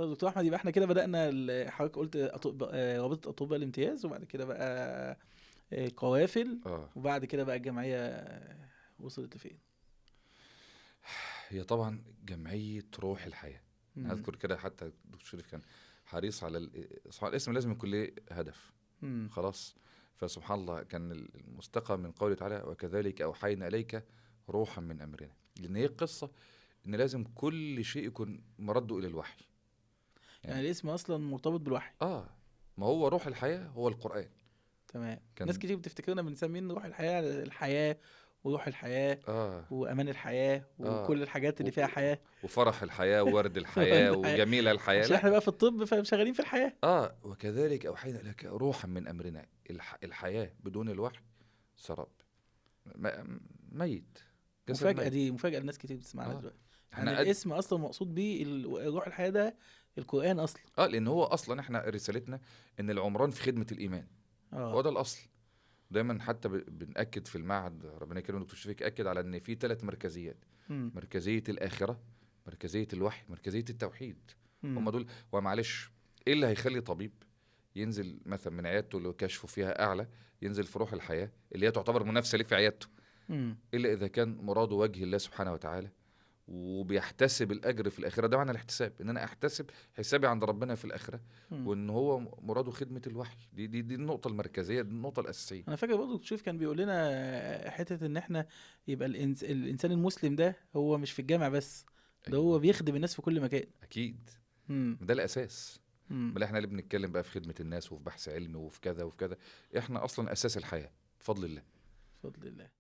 طيب دكتور احمد، يبقى احنا كده بدأنا حضرتك قلت رابطة اطباء الامتياز، وبعد كده بقى قوافل، اه وبعد كده بقى الجمعية وصلت لفين؟ هي طبعا جمعية روح الحياة. أنا مم. هذكر كده، حتى الدكتور شريف كان حريص على سبحان الاسم لازم يكون له هدف. مم. خلاص. فسبحان الله كان المستقى من قوله تعالى وكذلك أوحينا إليك روحا من أمرنا، لأن هي قصة إن لازم كل شيء يكون مرده إلى الوحي. يعني يعني الاسم اصلا مرتبط بالوحي. ما هو روح الحياة هو القرآن. تمام. ناس كان كتير بتفتكرنا بنسميه روح الحياة، الحياة وروح الحياة آه وامان الحياة آه وكل الحاجات و- اللي فيها و- حياة. وفرح الحياة وورد الحياة وأمان الحياة، وجميل الحياة. عشان احنا لا، بقى في الطب فشغالين في الحياة. وكذلك أوحينا لك روحا من أمرنا. الحياة بدون الوحي سراب، ميت، جسد مفاجأة، ميت. دي مفاجأة لناس كتير بتسمعنا اه دلوقتي. يعني احنا الاسم اصلا مقصود بيه روح الحياة ده القرآن اصلا. لأن هو أصلا احنا رسالتنا إن العمران في خدمة الإيمان. هو اه. ده الأصل. دايما حتى بنأكد في المعهد، ربنا يكرمك دكتور شفيق، أكد على إن في 3 مركزيات: امم. مركزية الآخرة، مركزية الوحي، مركزية التوحيد. هم امم. دول. ومعلش، إيه اللي هيخلي طبيب ينزل مثلا من عيادته اللي كشفه فيها أعلى، ينزل في روح الحياة اللي هي تعتبر منافسة ليه في عيادته، امم. إلا إذا كان مراده وجه الله سبحانه وتعالى وبيحتسب الأجر في الآخرة. ده معنى الاحتساب، إن أنا أحتسب حسابي عند ربنا في الآخرة، امم. وإن هو مراده خدمة الوحي. دي النقطة المركزية، دي النقطة الأساسية. انا فاكر برضه تشوف كان بيقول لنا حتة ان احنا يبقى الانسان المسلم ده هو مش في الجامع بس، ده هو أيوه، بيخدم الناس في كل مكان. أكيد. امم. ده الأساس. امم. بل إحنا اللي بنتكلم بقى في خدمة الناس وفي بحث علمي وفي كذا وفي كذا، إحنا أصلا أساس الحياة بفضل الله. بفضل الله.